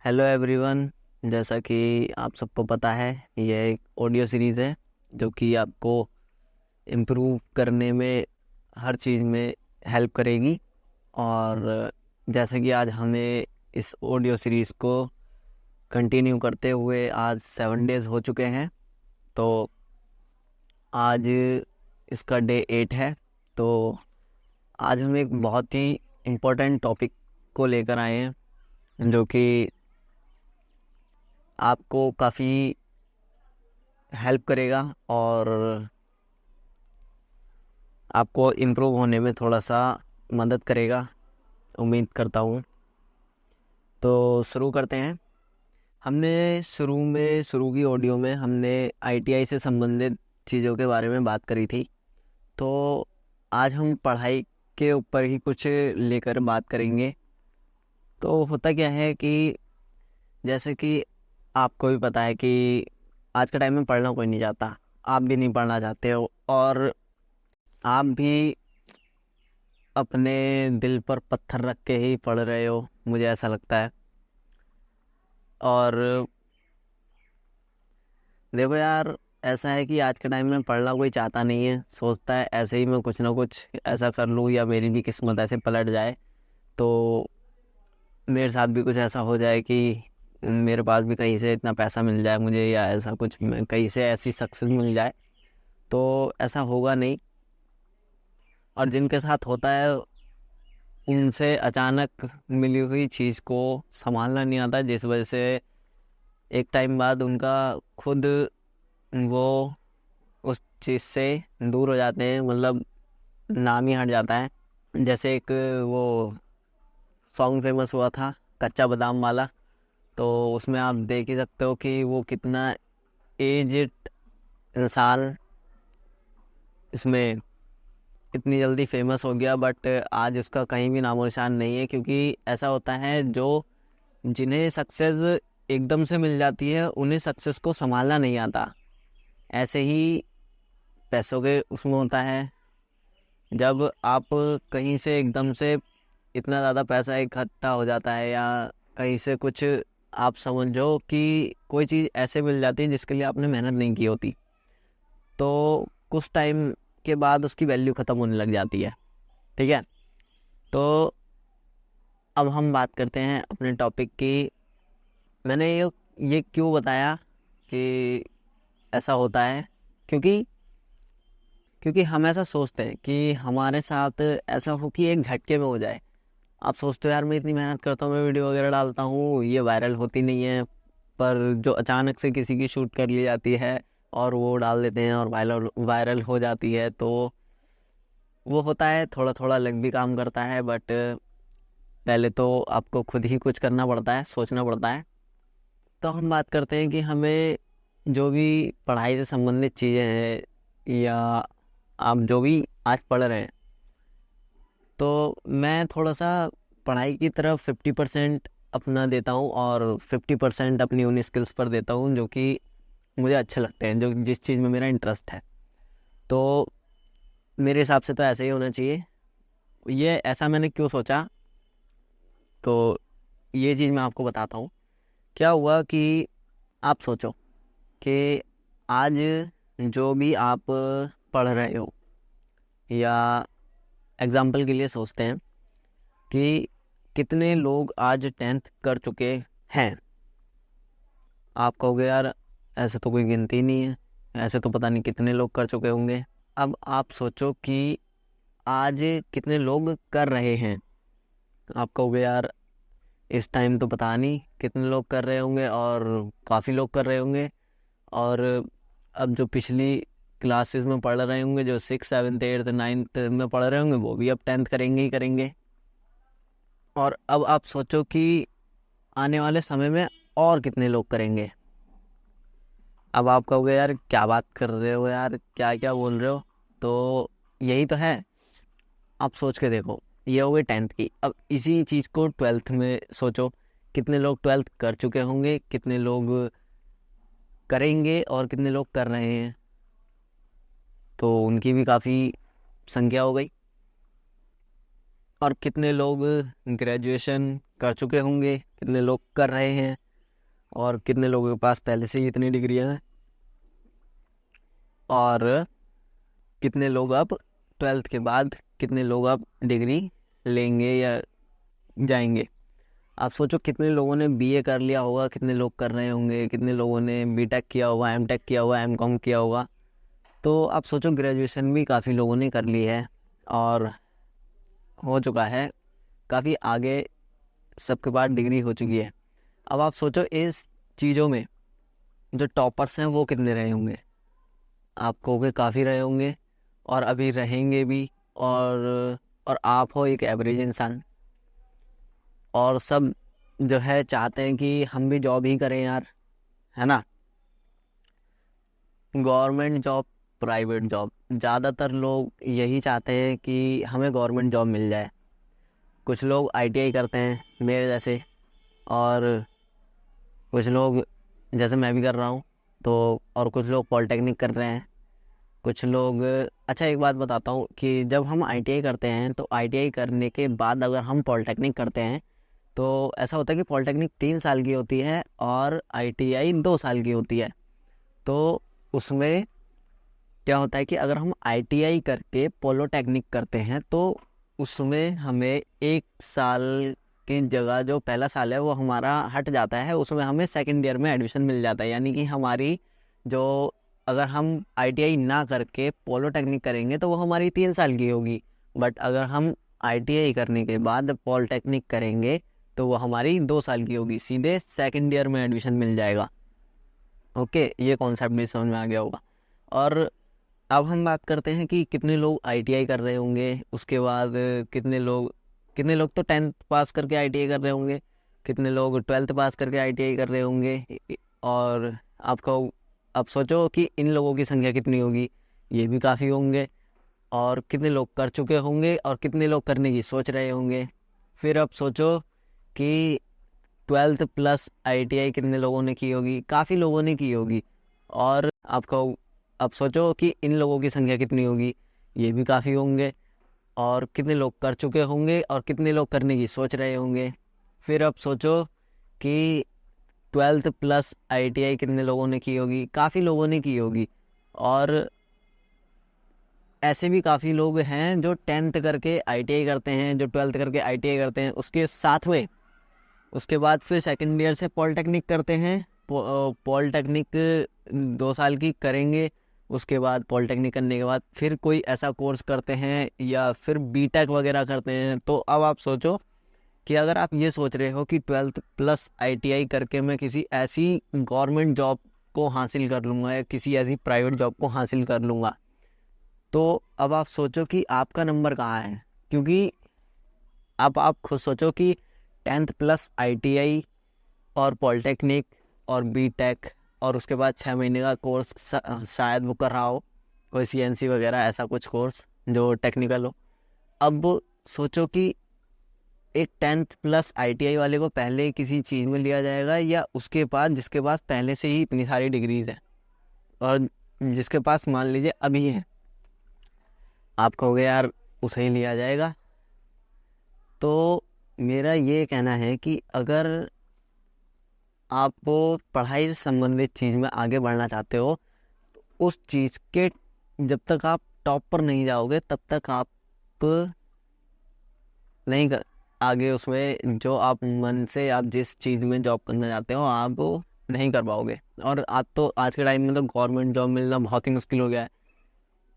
Hello everyone. जैसा कि आप सबको पता है, यह एक ऑडियो सीरीज़ है जो कि आपको इम्प्रूव करने में हर चीज़ में हेल्प करेगी। और जैसे कि आज हमें इस ऑडियो सीरीज़ को कंटिन्यू करते हुए आज 7 डेज़ हो चुके हैं। तो आज इसका डे 8 है। तो आज हम एक बहुत ही इम्पोर्टेंट टॉपिक को लेकर आए हैं जो कि आपको काफ़ी हेल्प करेगा और आपको इम्प्रूव होने में थोड़ा सा मदद करेगा, उम्मीद करता हूँ। तो शुरू करते हैं। हमने शुरू की ऑडियो में हमने आईटीआई से संबंधित चीज़ों के बारे में बात करी थी। तो आज हम पढ़ाई के ऊपर ही कुछ लेकर बात करेंगे। तो होता क्या है कि जैसे कि आपको भी पता है कि आज के टाइम में पढ़ना कोई नहीं चाहता, आप भी नहीं पढ़ना चाहते हो और आप भी अपने दिल पर पत्थर रख के ही पढ़ रहे हो, मुझे ऐसा लगता है। और देखो यार, ऐसा है कि आज के टाइम में पढ़ना कोई चाहता नहीं है, सोचता है ऐसे ही मैं कुछ ना कुछ ऐसा कर लूँ या मेरी भी किस्मत ऐसे पलट जाए, तो मेरे साथ भी कुछ ऐसा हो जाए कि मेरे पास भी कहीं से इतना पैसा मिल जाए मुझे, या ऐसा कुछ कहीं से ऐसी सक्सेस मिल जाए। तो ऐसा होगा नहीं। और जिनके साथ होता है उनसे अचानक मिली हुई चीज़ को संभालना नहीं आता, जिस वजह से एक टाइम बाद उनका खुद वो उस चीज़ से दूर हो जाते हैं, मतलब नाम ही हट जाता है। जैसे एक वो सॉन्ग फेमस हुआ था, कच्चा बादाम वाला। तो उसमें आप देख ही सकते हो कि वो कितना एज्ड इंसान इसमें इतनी जल्दी फेमस हो गया, बट आज उसका कहीं भी नामो निशान नहीं है। क्योंकि ऐसा होता है, जो जिन्हें सक्सेस एकदम से मिल जाती है उन्हें सक्सेस को संभालना नहीं आता। ऐसे ही पैसों के उसमें होता है, जब आप कहीं से एकदम से इतना ज़्यादा पैसा इकट्ठा हो जाता है या कहीं से कुछ आप समझो कि कोई चीज़ ऐसे मिल जाती है जिसके लिए आपने मेहनत नहीं की होती, तो कुछ टाइम के बाद उसकी वैल्यू ख़त्म होने लग जाती है। ठीक है। तो अब हम बात करते हैं अपने टॉपिक की। मैंने ये क्यों बताया कि ऐसा होता है, क्योंकि क्योंकि हम ऐसा सोचते हैं कि हमारे साथ ऐसा हो कि एक झटके में हो जाए। आप सोचते हो यार, मैं इतनी मेहनत करता हूँ, मैं वीडियो वगैरह डालता हूँ, ये वायरल होती नहीं है, पर जो अचानक से किसी की शूट कर ली जाती है और वो डाल देते हैं और वायरल वायरल हो जाती है, तो वो होता है, थोड़ा थोड़ा लग भी काम करता है। बट पहले तो आपको खुद ही कुछ करना पड़ता है, सोचना पड़ता है। तो हम बात करते हैं कि हमें जो भी पढ़ाई से संबंधित चीज़ें हैं या आप जो भी आज पढ़ रहे हैं, तो मैं थोड़ा सा पढ़ाई की तरफ 50% अपना देता हूँ और 50% अपनी उन स्किल्स पर देता हूँ जो कि मुझे अच्छे लगते हैं, जो जिस चीज़ में मेरा इंटरेस्ट है। तो मेरे हिसाब से तो ऐसे ही होना चाहिए। ये ऐसा मैंने क्यों सोचा, तो ये चीज़ मैं आपको बताता हूँ। क्या हुआ कि आप सोचो कि आज जो भी आप पढ़ रहे हो, या एग्जाम्पल के लिए सोचते हैं कि कितने लोग आज 10th कर चुके हैं। आप कहोगे यार, ऐसे तो कोई गिनती नहीं है, ऐसे तो पता नहीं कितने लोग कर चुके होंगे। अब आप सोचो कि आज कितने लोग कर रहे हैं। आप कहोगे यार, इस टाइम तो पता नहीं कितने लोग कर रहे होंगे, और काफ़ी लोग कर रहे होंगे। और अब जो पिछली क्लासेस में पढ़ रहे होंगे, जो 6, 7, 8, 9 में पढ़ रहे होंगे, वो भी अब 10th करेंगे ही करेंगे। और अब आप सोचो कि आने वाले समय में और कितने लोग करेंगे। अब आप कहोगे यार, क्या बात कर रहे हो यार, क्या क्या बोल रहे हो। तो यही तो है। आप सोच के देखो, ये हो गई 10th की। अब इसी चीज़ को 12th में सोचो, कितने लोग 12th कर चुके होंगे, कितने लोग करेंगे और कितने लोग कर रहे हैं। तो उनकी भी काफ़ी संख्या हो गई। और कितने लोग ग्रेजुएशन कर चुके होंगे, कितने लोग कर रहे हैं, और कितने लोगों के पास पहले से ही इतनी डिग्रियां हैं, और कितने लोग अब 12th के बाद कितने लोग अब डिग्री लेंगे या जाएंगे। आप सोचो कितने लोगों ने बीए कर लिया होगा, कितने लोग कर रहे होंगे, कितने लोगों ने बीटेक किया होगा, एमटेक किया होगा, एमकॉम किया होगा। तो आप सोचो ग्रेजुएशन भी काफ़ी लोगों ने कर ली है और हो चुका है, काफ़ी आगे सबके पास डिग्री हो चुकी है। अब आप सोचो इस चीज़ों में जो टॉपर्स हैं वो कितने रहे होंगे। आप कहोगे काफ़ी रहे होंगे और अभी रहेंगे भी, और आप हो एक एवरेज इंसान, और सब जो है चाहते हैं कि हम भी जॉब ही करें यार, है ना। गवर्नमेंट जॉब, प्राइवेट जॉब, ज़्यादातर लोग यही चाहते हैं कि हमें गवर्नमेंट जॉब मिल जाए। कुछ लोग आईटीआई करते हैं मेरे जैसे, और कुछ लोग जैसे मैं भी कर रहा हूँ, तो और कुछ लोग पॉलिटेक्निक कर रहे हैं, कुछ लोग। अच्छा एक बात बताता हूँ कि जब हम आईटीआई करते हैं तो आईटीआई करने के बाद अगर हम पॉलिटेक्निक करते हैं तो ऐसा होता है कि पॉलिटेक्निक 3 साल की होती है और आईटीआई 2 साल की होती है। तो उसमें क्या होता है कि अगर हम आईटीआई करके पॉलिटेक्निक करते हैं तो उसमें हमें 1 साल की जगह जो पहला साल है वो हमारा हट जाता है, उसमें हमें सेकेंड ईयर में एडमिशन मिल जाता है। यानी कि हमारी जो, अगर हम आईटीआई ना करके पॉलिटेक्निक करेंगे तो वो हमारी 3 साल की होगी, बट अगर हम आईटीआई करने के बाद पॉलिटेक्निक करेंगे तो वो हमारी 2 साल की होगी, सीधे सेकेंड ईयर में एडमिशन मिल जाएगा। ओके, ये कॉन्सेप्ट भी समझ में आ गया होगा। और अब हम बात करते हैं कि कितने लोग आईटीआई कर रहे होंगे, उसके बाद कितने लोग तो 10th पास करके आईटीआई कर रहे होंगे, कितने लोग 12th पास करके आईटीआई कर रहे होंगे, और आपको अब सोचो कि इन लोगों की संख्या कितनी होगी, ये भी काफ़ी होंगे, और कितने लोग कर चुके होंगे और कितने लोग करने की सोच रहे होंगे। फिर अब सोचो कि 12th प्लस आईटीआई कितने लोगों ने की होगी, काफ़ी लोगों ने की होगी, और आपको अब सोचो कि इन लोगों की संख्या कितनी होगी, ये भी काफ़ी होंगे, और कितने लोग कर चुके होंगे और कितने लोग करने की सोच रहे होंगे। फिर अब सोचो कि 12th प्लस आईटीआई कितने लोगों ने की होगी, काफ़ी लोगों ने की होगी, और ऐसे भी काफ़ी लोग हैं जो 10th करके आईटीआई करते हैं, जो 12th करके आईटीआई करते हैं, उसके साथ में उसके बाद फिर सेकेंड ईयर से पॉलिटेक्निक करते हैं। पॉलिटेक्निक 2 साल की करेंगे, उसके बाद पॉलिटेक्निक करने के बाद फिर कोई ऐसा कोर्स करते हैं या फिर बीटेक वगैरह करते हैं। तो अब आप सोचो कि अगर आप ये सोच रहे हो कि 12th प्लस आईटीआई करके मैं किसी ऐसी गवर्नमेंट जॉब को हासिल कर लूँगा या किसी ऐसी प्राइवेट जॉब को हासिल कर लूँगा, तो अब आप सोचो कि आपका नंबर कहाँ है। क्योंकि अब आप खुद सोचो कि 10th प्लस आईटीआई और पॉलिटेक्निक और बीटेक और उसके बाद 6 महीने का कोर्स शायद वो कर रहा हो, कोई सीएनसी वगैरह ऐसा कुछ कोर्स जो टेक्निकल हो। अब सोचो कि एक 10th प्लस आईटीआई वाले को पहले किसी चीज़ में लिया जाएगा या उसके पास जिसके पास पहले से ही इतनी सारी डिग्रीज हैं और जिसके पास मान लीजिए अभी है, आप कहोगे यार उसे ही लिया जाएगा। तो मेरा ये कहना है कि अगर आप पढ़ाई से संबंधित चीज़ में आगे बढ़ना चाहते हो तो उस चीज़ के जब तक आप टॉप पर नहीं जाओगे तब तक आप नहीं कर आगे उसमें जो आप मन से आप जिस चीज़ में जॉब करना चाहते हो आप वो नहीं कर पाओगे। और आज के टाइम में तो गवर्नमेंट जॉब मिलना बहुत ही मुश्किल हो गया है।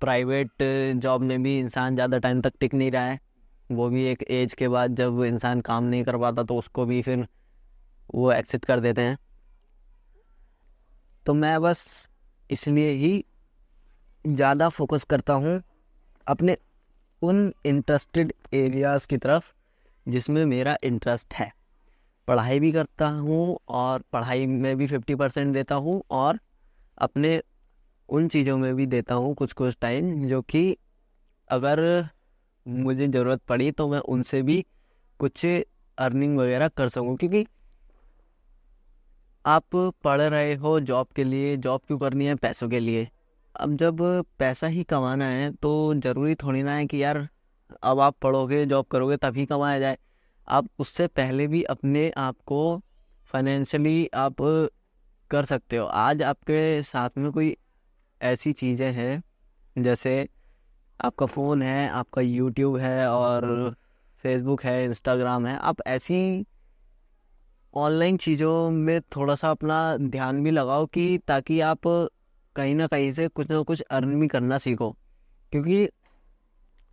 प्राइवेट जॉब में भी इंसान ज़्यादा टाइम तक टिक नहीं रहा है, वो भी एक एज के बाद जब इंसान काम नहीं कर पाता तो उसको भी फिर वो एक्सिट कर देते हैं। तो मैं बस इसलिए ही ज़्यादा फोकस करता हूँ अपने उन इंटरेस्टेड एरियाज़ की तरफ जिसमें मेरा इंटरेस्ट है। पढ़ाई भी करता हूँ और पढ़ाई में भी 50% देता हूँ और अपने उन चीज़ों में भी देता हूँ कुछ कुछ टाइम, जो कि अगर मुझे ज़रूरत पड़ी तो मैं उनसे भी कुछ अर्निंग वगैरह कर सकूँ। क्योंकि आप पढ़ रहे हो जॉब के लिए, जॉब क्यों करनी है? पैसों के लिए। अब जब पैसा ही कमाना है तो ज़रूरी थोड़ी ना है कि यार अब आप पढ़ोगे जॉब करोगे तभी कमाया जाए। आप उससे पहले भी अपने आप को फाइनेंशियली आप कर सकते हो। आज आपके साथ में कोई ऐसी चीज़ें हैं, जैसे आपका फ़ोन है, आपका यूट्यूब है और फेसबुक है, इंस्टाग्राम है। आप ऐसी ऑनलाइन चीज़ों में थोड़ा सा अपना ध्यान भी लगाओ कि ताकि आप कहीं ना कहीं से कुछ ना कुछ अर्न भी करना सीखो, क्योंकि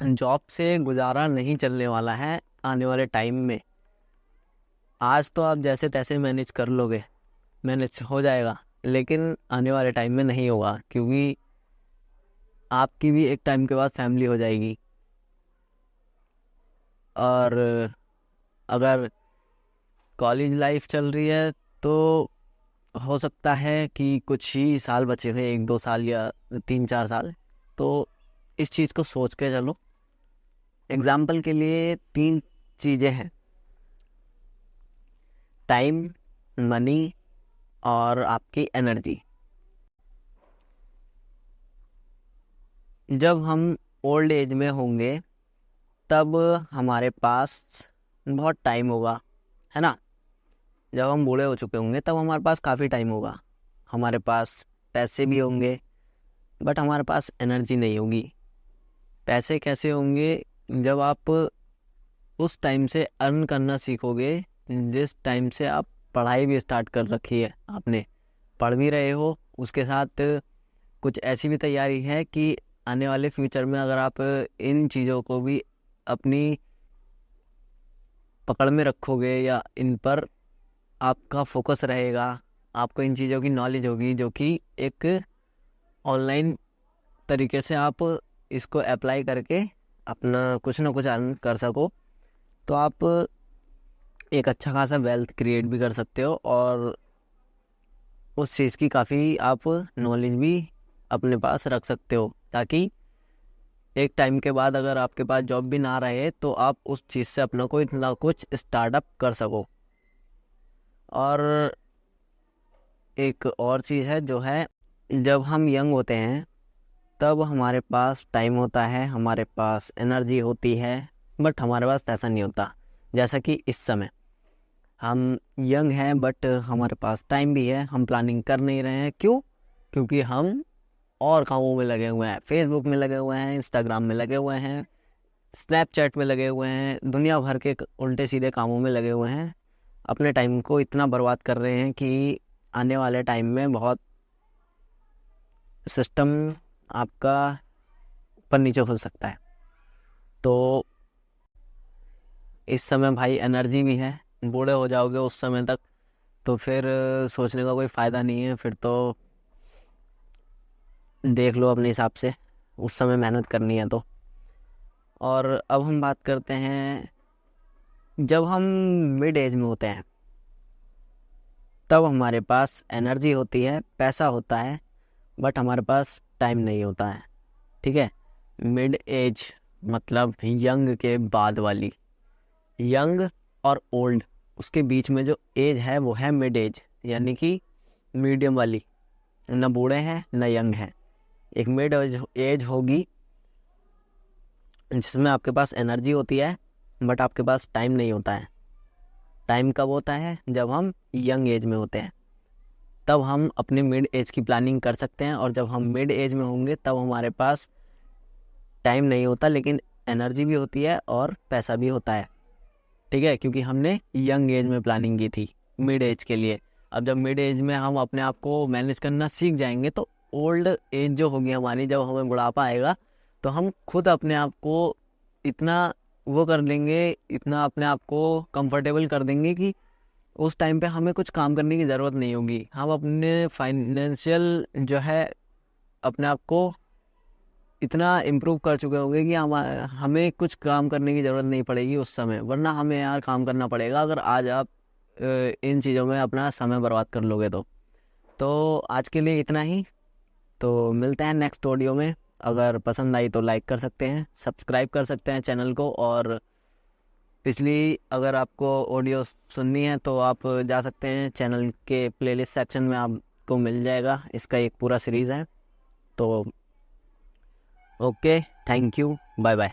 जॉब से गुजारा नहीं चलने वाला है आने वाले टाइम में। आज तो आप जैसे तैसे मैनेज कर लोगे, मैनेज हो जाएगा, लेकिन आने वाले टाइम में नहीं होगा, क्योंकि आपकी भी एक टाइम के बाद फैमिली हो जाएगी। और अगर कॉलेज लाइफ चल रही है तो हो सकता है कि कुछ ही साल बचे हुए, 1-2 साल या 3-4 साल, तो इस चीज़ को सोच के चलो। एग्जाम्पल के लिए 3 चीज़ें हैं: टाइम, मनी और आपकी एनर्जी। जब हम ओल्ड एज में होंगे तब हमारे पास बहुत टाइम होगा, है ना। जब हम बूढ़े हो चुके होंगे तब हमारे पास काफ़ी टाइम होगा, हमारे पास पैसे भी होंगे, बट हमारे पास एनर्जी नहीं होगी। पैसे कैसे होंगे? जब आप उस टाइम से अर्न करना सीखोगे जिस टाइम से आप पढ़ाई भी स्टार्ट कर रखी है, आपने पढ़ भी रहे हो, उसके साथ कुछ ऐसी भी तैयारी है कि आने वाले फ्यूचर में अगर आप इन चीज़ों को भी अपनी पकड़ में रखोगे या इन पर आपका फोकस रहेगा, आपको इन चीज़ों की नॉलेज होगी, जो कि एक ऑनलाइन तरीके से आप इसको अप्लाई करके अपना कुछ ना कुछ अर्न कर सको, तो आप एक अच्छा खासा वेल्थ क्रिएट भी कर सकते हो और उस चीज़ की काफ़ी आप नॉलेज भी अपने पास रख सकते हो, ताकि एक टाइम के बाद अगर आपके पास जॉब भी ना रहे तो आप उस चीज़ से अपना कोई ना कुछ स्टार्टअप कर सको। और एक और चीज़ है जो है, जब हम यंग होते हैं तब हमारे पास टाइम होता है, हमारे पास एनर्जी होती है, बट हमारे पास पैसा नहीं होता। जैसा कि इस समय हम यंग हैं बट हमारे पास टाइम भी है, हम प्लानिंग कर नहीं रहे हैं। क्यों? क्योंकि हम और कामों में लगे हुए हैं, फेसबुक में लगे हुए हैं, इंस्टाग्राम में लगे हुए हैं, स्नैपचैट में लगे हुए हैं, दुनिया भर के उल्टे सीधे कामों में लगे हुए हैं। अपने टाइम को इतना बर्बाद कर रहे हैं कि आने वाले टाइम में बहुत सिस्टम आपका ऊपर नीचे हो सकता है। तो इस समय भाई एनर्जी भी है, बूढ़े हो जाओगे उस समय तक तो फिर सोचने का कोई फ़ायदा नहीं है, फिर तो देख लो अपने हिसाब से, उस समय मेहनत करनी है तो। और अब हम बात करते हैं, जब हम मिड एज में होते हैं तब हमारे पास एनर्जी होती है, पैसा होता है, बट हमारे पास टाइम नहीं होता है। ठीक है, मिड एज मतलब यंग के बाद वाली, यंग और ओल्ड, उसके बीच में जो एज है वो है मिड एज, यानी कि मीडियम वाली, ना बूढ़े हैं ना यंग हैं। एक मिड एज होगी जिसमें आपके पास एनर्जी होती है बट आपके पास टाइम नहीं होता है। टाइम कब होता है? जब हम यंग एज में होते हैं, तब हम अपने मिड एज की प्लानिंग कर सकते हैं, और जब हम मिड एज में होंगे तब हमारे पास टाइम नहीं होता लेकिन एनर्जी भी होती है और पैसा भी होता है। ठीक है, क्योंकि हमने यंग एज में प्लानिंग की थी मिड एज के लिए। अब जब मिड एज में हम अपने आप को मैनेज करना सीख जाएंगे तो ओल्ड एज जो होगी हमारी, जब हमें बुढ़ापा आएगा तो हम खुद अपने आप को इतना वो कर लेंगे, इतना अपने आप को कंफर्टेबल कर देंगे कि उस टाइम पे हमें कुछ काम करने की ज़रूरत नहीं होगी। हम अपने फाइनेंशियल जो है अपने आप को इतना इम्प्रूव कर चुके होंगे कि हमें कुछ काम करने की ज़रूरत नहीं पड़ेगी उस समय। वरना हमें यार काम करना पड़ेगा अगर आज आप इन चीज़ों में अपना समय बर्बाद कर लोगे तो आज के लिए इतना ही। तो मिलते हैं नेक्स्ट ऑडियो में। अगर पसंद आई तो लाइक कर सकते हैं, सब्सक्राइब कर सकते हैं चैनल को, और पिछली अगर आपको ऑडियो सुननी है तो आप जा सकते हैं चैनल के प्लेलिस्ट सेक्शन में, आपको मिल जाएगा, इसका एक पूरा सीरीज़ है। तो okay, thank you, bye bye.